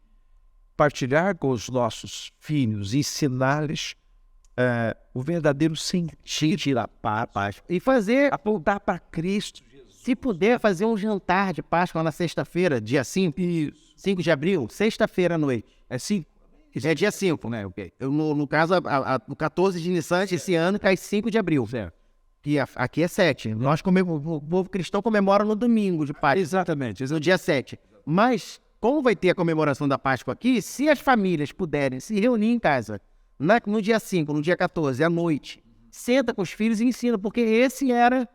partilhar com os nossos filhos, ensinar-lhes o verdadeiro sentido da Páscoa. E fazer, Apontar para Cristo. se puder, fazer um jantar de Páscoa na sexta-feira, dia 5. Isso. 5 de abril, sexta-feira à noite. É 5? É dia 5, né? Okay. No caso, o 14 de Nissan esse ano cai 5 de abril. Certo. E aqui é 7. Nós o povo cristão comemora no domingo de Páscoa. Exatamente. No dia 7. Mas, como vai ter a comemoração da Páscoa aqui, se as famílias puderem se reunir em casa no dia 5, no dia 14, à noite, senta com os filhos e ensina, porque esse era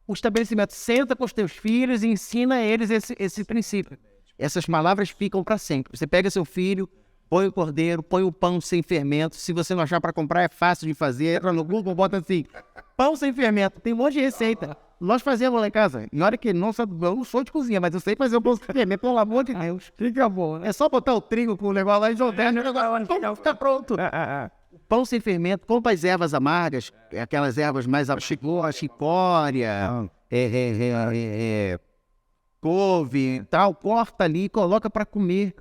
o estabelecimento. Senta com os teus filhos e ensina a eles esse princípio. Essas palavras ficam para sempre. Você pega seu filho, põe o cordeiro, põe o pão sem fermento. Se você não achar para comprar, é fácil de fazer. Entra no Google, bota assim, pão sem fermento. Tem um monte de receita. Nós fazemos lá em casa. E olha que eu não sou de cozinha, mas eu sei fazer o pão sem fermento, pelo amor de Deus. Fica bom, né? É só botar o trigo com o negócio lá e jogar, o negócio fica pronto. Pão sem fermento, compra as ervas amargas, aquelas ervas mais chicória, couve e tal, corta ali e coloca para comer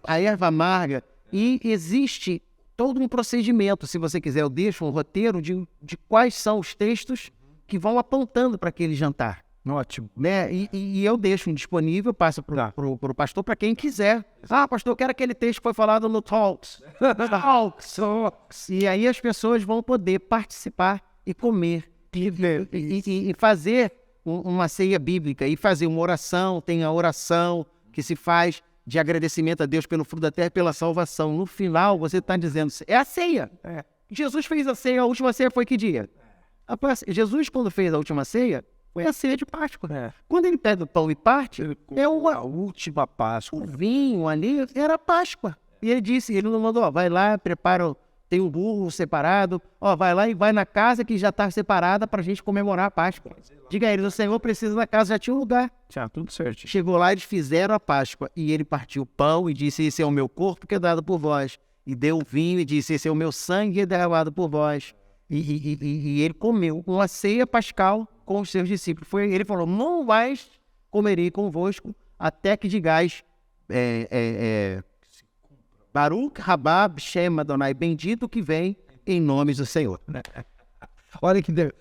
a erva amarga. E existe todo um procedimento, se você quiser, eu deixo um roteiro de quais são os textos que vão apontando para aquele jantar. Ótimo. Né? E eu deixo disponível, passo pro pastor, para quem quiser. Ah, pastor, eu quero aquele texto que foi falado no Talks. Talks. E aí as pessoas vão poder participar e comer. E fazer uma ceia bíblica. E fazer uma oração. Tem a oração que se faz de agradecimento a Deus pelo fruto da terra e pela salvação. No final, você está dizendo, é a ceia. Jesus fez a ceia, a última ceia foi que dia? Jesus, quando fez a última ceia, foi a ceia de Páscoa. Quando ele pega o pão e parte, a última Páscoa. O vinho ali era Páscoa. E ele disse, ele não mandou, vai lá, prepara, tem um burro separado, vai lá e vai na casa que já está separada para a gente comemorar a Páscoa. Diga a eles, o Senhor precisa da casa, já tinha um lugar. Já, tudo certo. Chegou lá, eles fizeram a Páscoa e ele partiu o pão e disse, esse é o meu corpo que é dado por vós. E deu o vinho e disse, esse é o meu sangue que é derramado por vós. E ele comeu uma ceia pascal com os seus discípulos. Ele falou, não mais comerei convosco até que digais Baruch Rabá Shem Adonai, bendito que vem em nome do Senhor. Olha que eu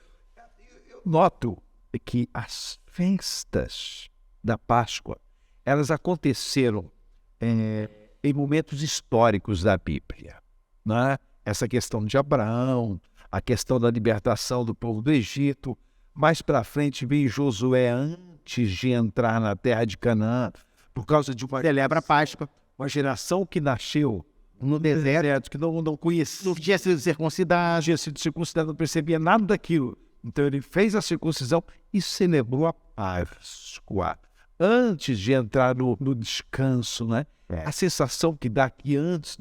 noto que as festas da Páscoa, elas aconteceram em momentos históricos da Bíblia, né? Essa questão de Abraão, a questão da libertação do povo do Egito. Mais para frente vem Josué antes de entrar na terra de Canaã, por causa de uma celebra a Páscoa. Uma geração que nasceu no deserto, que não conhecia, não tinha sido circuncidado, não percebia nada daquilo. Então ele fez a circuncisão e celebrou a Páscoa antes de entrar no descanso, né? A sensação que dá que antes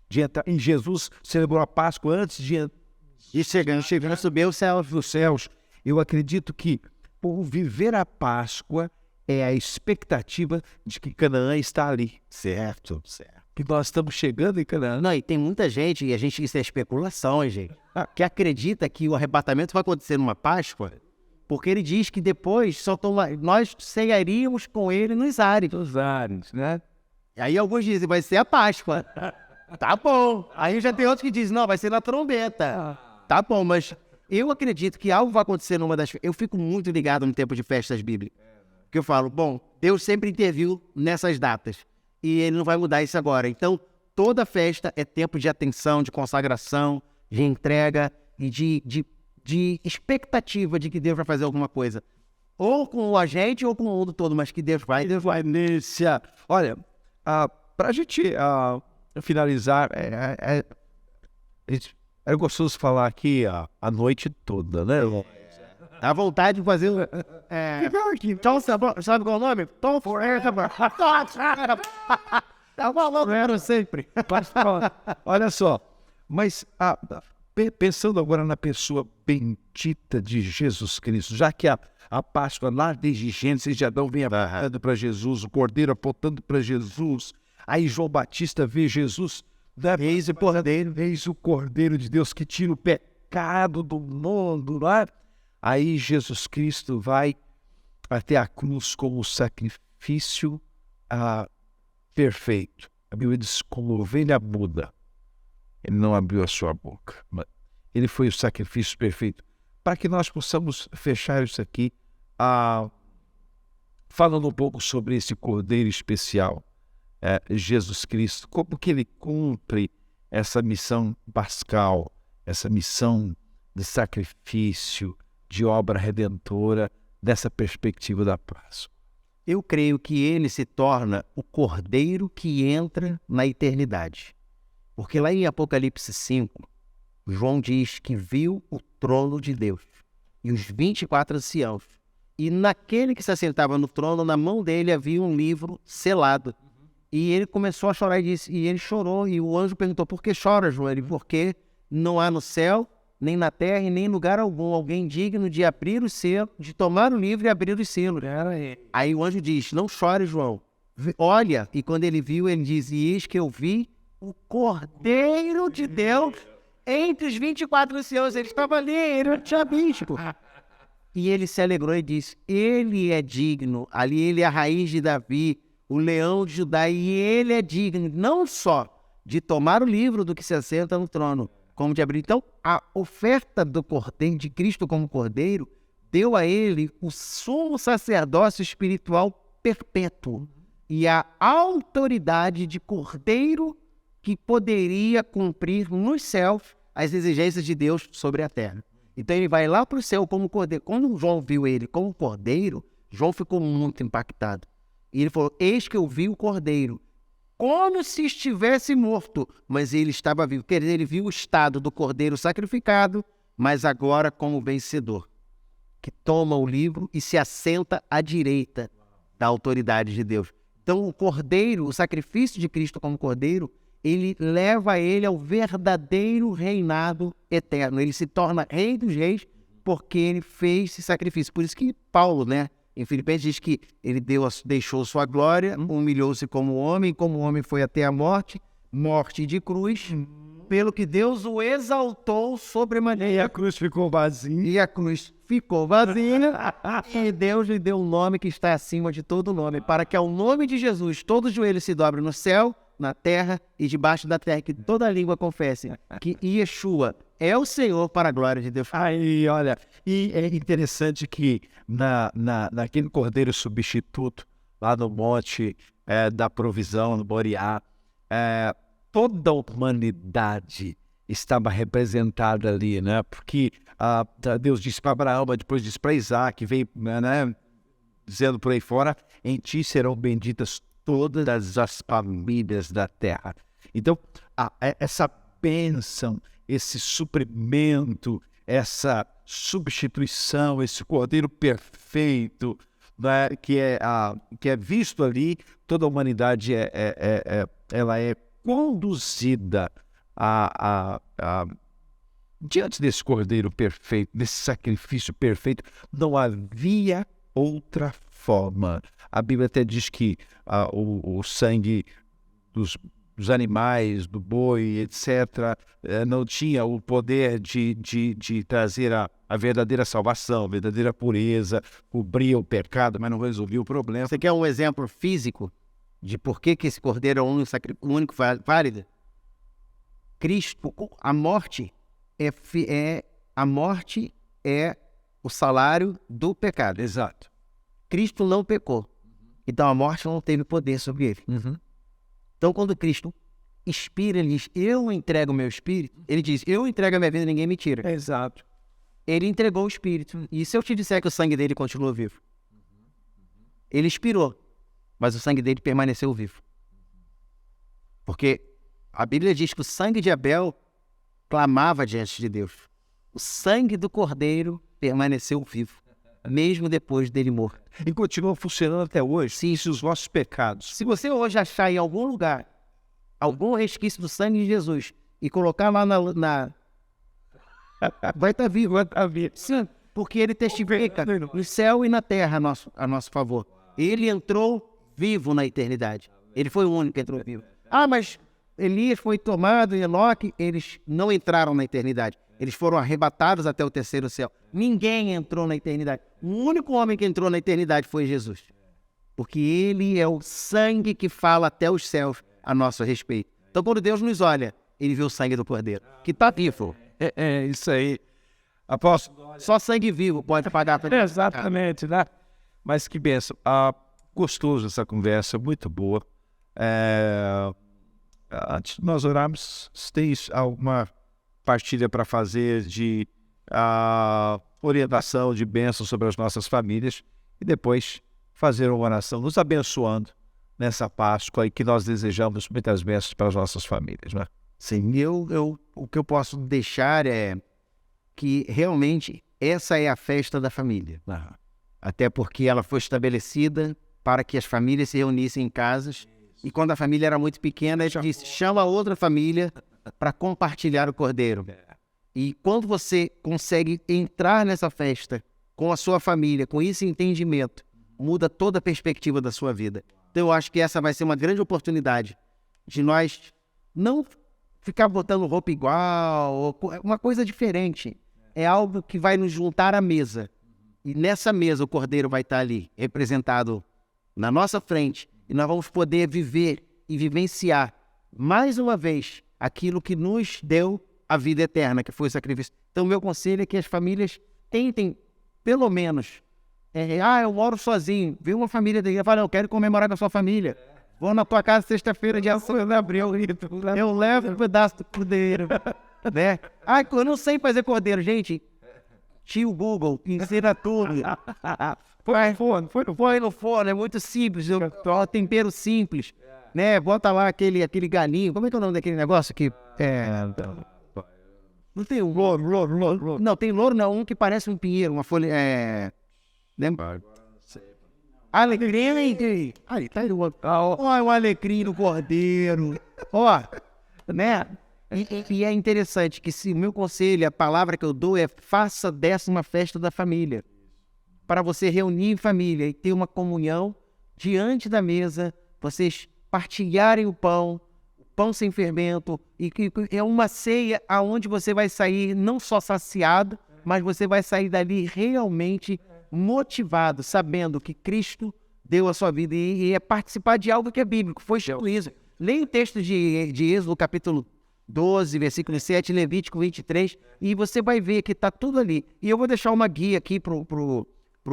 de entrar em Jesus, celebrou a Páscoa antes de chegando, subir os céus. Eu acredito que por viver a Páscoa é a expectativa de que Canaã está ali. Certo. Que nós estamos chegando em Canaã. Não, e tem muita gente, e isso é especulação, gente, que acredita que o arrebatamento vai acontecer numa Páscoa, porque ele diz que depois nós ceiaríamos com ele nos ares. Nos ares, né? E aí alguns dizem, vai ser a Páscoa. Tá bom. Aí já tem outros que dizem, não, vai ser na trombeta. Tá bom, mas eu acredito que algo vai acontecer numa das... Eu fico muito ligado no tempo de festas bíblicas. Porque eu falo, bom, Deus sempre interviu nessas datas. E ele não vai mudar isso agora. Então, toda festa é tempo de atenção, de consagração, de entrega e de expectativa de que Deus vai fazer alguma coisa. Ou com a gente ou com o mundo todo, mas que Deus vai nesse... Olha, para a gente finalizar, é gostoso falar aqui a noite toda, né? Dá vontade de fazer... Então, sabe qual é o nome? Tom Forever. Tá falando sempre. Olha só, mas pensando agora na pessoa bendita de Jesus Cristo, já que a Páscoa lá desde Gênesis, Adão vem apontando para Jesus, o Cordeiro apontando para Jesus. Aí João Batista vê Jesus, eis o Cordeiro de Deus que tira o pecado do mundo, lá. Aí Jesus Cristo vai até a cruz como sacrifício perfeito. A Bíblia diz, como ovelha muda, ele não abriu a sua boca, mas ele foi o sacrifício perfeito. Para que nós possamos fechar isso aqui, falando um pouco sobre esse Cordeiro especial, Jesus Cristo, como que ele cumpre essa missão pascal, essa missão de sacrifício, de obra redentora, dessa perspectiva da Páscoa. Eu creio que ele se torna o Cordeiro que entra na eternidade. Porque lá em Apocalipse 5, João diz que viu o trono de Deus e os 24 anciãos. E naquele que se assentava no trono, na mão dele havia um livro selado. E ele começou a chorar e ele chorou. E o anjo perguntou, por que chora, João? Ele, porque não há no céu, nem na terra e nem em lugar algum alguém digno de abrir o selo, de tomar o livro e abrir o selo. Aí o anjo diz, não chore, João. Olha, e quando ele viu, ele diz, e eis que eu vi o Cordeiro de Deus entre os 24 anciãos. Ele estava ali, ele não tinha visto. E ele se alegrou e disse, ele é digno, ali ele é a raiz de Davi, o leão de Judá, e ele é digno não só de tomar o livro do que se assenta no trono, como de abrir. Então, a oferta do Cordeiro, de Cristo como Cordeiro, deu a ele o sumo sacerdócio espiritual perpétuo e a autoridade de Cordeiro que poderia cumprir nos céus as exigências de Deus sobre a terra. Então ele vai lá para o céu como Cordeiro. Quando João viu ele como Cordeiro, João ficou muito impactado. E ele falou, eis que eu vi o Cordeiro, como se estivesse morto, mas ele estava vivo. Quer dizer, ele viu o estado do Cordeiro sacrificado, mas agora como vencedor, que toma o livro e se assenta à direita da autoridade de Deus. Então o Cordeiro, o sacrifício de Cristo como Cordeiro, ele leva ele ao verdadeiro reinado eterno. Ele se torna rei dos reis porque ele fez esse sacrifício. Por isso que Paulo, em Filipenses diz que ele deixou sua glória, humilhou-se como homem foi até a morte de cruz, pelo que Deus o exaltou sobremaneira. E a cruz ficou vazia. E Deus lhe deu um nome que está acima de todo nome, para que ao nome de Jesus todo joelho se dobre no céu, na terra e debaixo da terra, que toda língua confesse que Yeshua é o Senhor, para a glória de Deus. Aí, olha, e é interessante que naquele Cordeiro substituto, lá no monte da provisão, no Moriá, toda a humanidade estava representada ali, porque Deus disse para Abraão, mas depois disse para Isaac, veio dizendo por aí fora, em ti serão benditas todas as famílias da terra. Então, essa bênção, esse suprimento, essa substituição, esse Cordeiro perfeito, que é visto ali, toda a humanidade ela é conduzida diante desse Cordeiro perfeito, desse sacrifício perfeito. Não havia outra forma. A Bíblia até diz que o sangue dos animais, do boi, etc., não tinha o poder de trazer a verdadeira salvação, a verdadeira pureza, cobria o pecado, mas não resolvia o problema. Você quer um exemplo físico de por que esse Cordeiro é o único válido? Cristo, a morte é o salário do pecado. Exato. Cristo não pecou. Então a morte não teve poder sobre ele. Então quando Cristo expira, ele diz, eu entrego o meu espírito. Ele diz, eu entrego a minha vida, ninguém me tira. Exato. Ele entregou o espírito. E se eu te disser que o sangue dele continua vivo? Ele expirou, mas o sangue dele permaneceu vivo. Porque a Bíblia diz que o sangue de Abel clamava diante de Deus. O sangue do Cordeiro permaneceu vivo, mesmo depois dele morto. E continua funcionando até hoje. Sim. Se os nossos pecados. Se você hoje achar em algum lugar algum resquício do sangue de Jesus e colocar lá vai estar vivo. Vai estar vivo. Sim. porque ele testifica no céu e na terra a nosso favor. Ele entrou vivo na eternidade. Ele foi o único que entrou vivo. Ah, mas Elias foi tomado e Enoque, eles não entraram na eternidade. Eles foram arrebatados até o terceiro céu. Ninguém entrou na eternidade. O único homem que entrou na eternidade foi Jesus. Porque ele é o sangue que fala até os céus a nosso respeito. Então, quando Deus nos olha, ele vê o sangue do Cordeiro, que está vivo. É isso aí. Apóstolo, Só sangue vivo pode pagar por exatamente, né? Mas que bênção. Gostoso essa conversa, muito boa. Antes de nós orarmos, se tem alguma partilha para fazer de orientação, de bênção sobre as nossas famílias, e depois fazer uma oração, nos abençoando nessa Páscoa e que nós desejamos muitas bênçãos para as nossas famílias, né? Sim, o que eu posso deixar é que realmente essa é a festa da família. Até porque ela foi estabelecida para que as famílias se reunissem em casas. E quando a família era muito pequena, ele disse, chama outra família para compartilhar o cordeiro. E quando você consegue entrar nessa festa com a sua família, com esse entendimento, muda toda a perspectiva da sua vida. Então eu acho que essa vai ser uma grande oportunidade de nós não ficar botando roupa igual, ou uma coisa diferente. É algo que vai nos juntar à mesa. E nessa mesa o cordeiro vai estar ali, representado na nossa frente. E nós vamos poder viver e vivenciar, mais uma vez, aquilo que nos deu a vida eterna, que foi o sacrifício. Então, meu conselho é que as famílias tentem, pelo menos, eu moro sozinho, vê uma família daí, fala, eu quero comemorar com a sua família. Vou na tua casa sexta-feira, dia 6 de abril, eu levo um pedaço do cordeiro, né? Eu não sei fazer cordeiro, gente. Tio Google, ensina tudo. Põe no forno, é muito simples, tempero simples, né? Bota lá aquele galinho, como é que é o nome daquele negócio que... Não tem um louro. Não, tem louro não, um que parece um pinheiro, uma folha, lembra? Alecrim, aí, tá aí o outro. Olha o alecrim do cordeiro, né? E é interessante que se o meu conselho, a palavra que eu dou é faça dessa uma festa da família. Para você reunir em família e ter uma comunhão diante da mesa, vocês partilharem o pão sem fermento, e que é uma ceia aonde você vai sair não só saciado, mas você vai sair dali realmente motivado, sabendo que Cristo deu a sua vida e é participar de algo que é bíblico, foi instituído. Leia o texto de Êxodo, capítulo 12, versículo 7, Levítico 23, e você vai ver que está tudo ali. E eu vou deixar uma guia aqui pro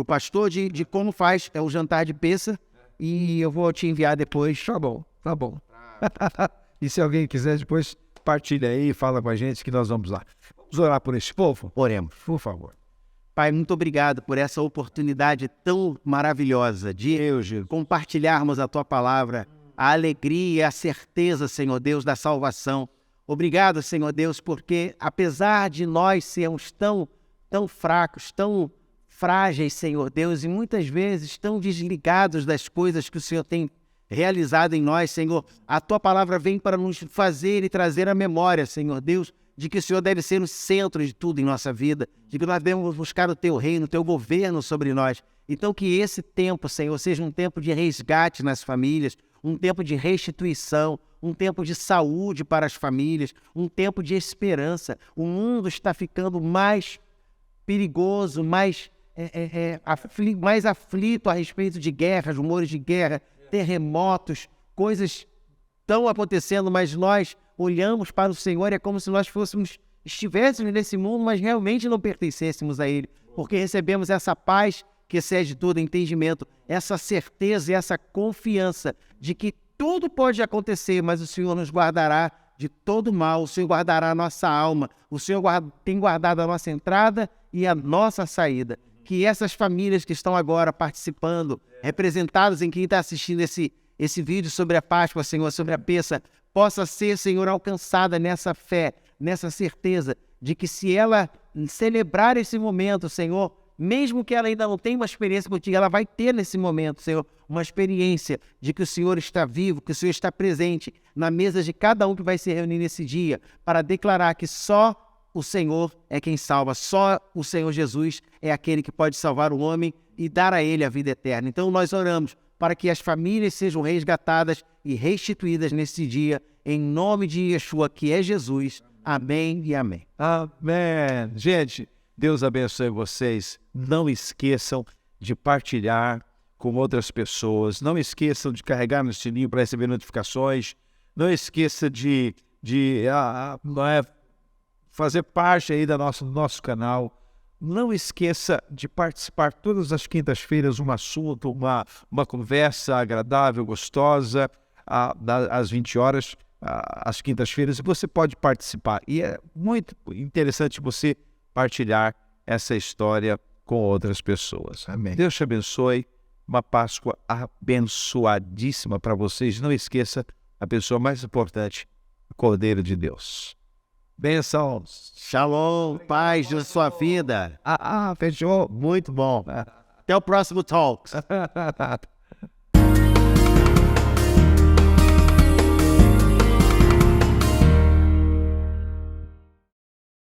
pastor de como faz o jantar de Pêssar, e eu vou te enviar depois. Tá bom. E se alguém quiser, depois partilha aí, fala com a gente que nós vamos lá. Vamos orar por esse povo? Oremos. Por favor. Pai, muito obrigado por essa oportunidade tão maravilhosa de compartilharmos a Tua palavra, a alegria, a certeza, Senhor Deus, da salvação. Obrigado, Senhor Deus, porque apesar de nós sermos tão fracos, tão frágeis, Senhor Deus, e muitas vezes tão desligados das coisas que o Senhor tem realizado em nós, Senhor, a Tua palavra vem para nos fazer e trazer a memória, Senhor Deus, de que o Senhor deve ser o centro de tudo em nossa vida, de que nós devemos buscar o Teu reino, o Teu governo sobre nós. Então que esse tempo, Senhor, seja um tempo de resgate nas famílias, um tempo de restituição, um tempo de saúde para as famílias, um tempo de esperança. O mundo está ficando mais perigoso, mais aflito a respeito de guerras, rumores de guerra, terremotos, coisas estão acontecendo, mas nós olhamos para o Senhor e é como se nós estivéssemos nesse mundo, mas realmente não pertencêssemos a Ele, porque recebemos essa paz que excede todo entendimento, essa certeza e essa confiança de que tudo pode acontecer, mas o Senhor nos guardará de todo mal, o Senhor guardará a nossa alma, o Senhor tem guardado a nossa entrada e a nossa saída. Que essas famílias que estão agora participando, representadas em quem está assistindo esse vídeo sobre a Páscoa, Senhor, sobre a Pêssar, possa ser, Senhor, alcançada nessa fé, nessa certeza de que se ela celebrar esse momento, Senhor, mesmo que ela ainda não tenha uma experiência contigo, ela vai ter nesse momento, Senhor, uma experiência de que o Senhor está vivo, que o Senhor está presente na mesa de cada um que vai se reunir nesse dia, para declarar que só o Senhor é quem salva, só o Senhor Jesus é aquele que pode salvar o homem e dar a ele a vida eterna. Então nós oramos para que as famílias sejam resgatadas e restituídas nesse dia, em nome de Yeshua, que é Jesus. Amém e amém. Amém. Gente, Deus abençoe vocês. Não esqueçam de partilhar com outras pessoas. Não esqueçam de carregar no sininho para receber notificações. Não esqueça de fazer parte aí do nosso canal. Não esqueça de participar todas as quintas-feiras, um assunto, uma conversa agradável, gostosa, às 20 horas, às quintas-feiras, e você pode participar. E é muito interessante você partilhar essa história com outras pessoas. Amém. Deus te abençoe. Uma Páscoa abençoadíssima para vocês. Não esqueça a pessoa mais importante, o Cordeiro de Deus. Bênçãos. Shalom, paz na sua vida. Fechou. Muito bom. Até o próximo Talks.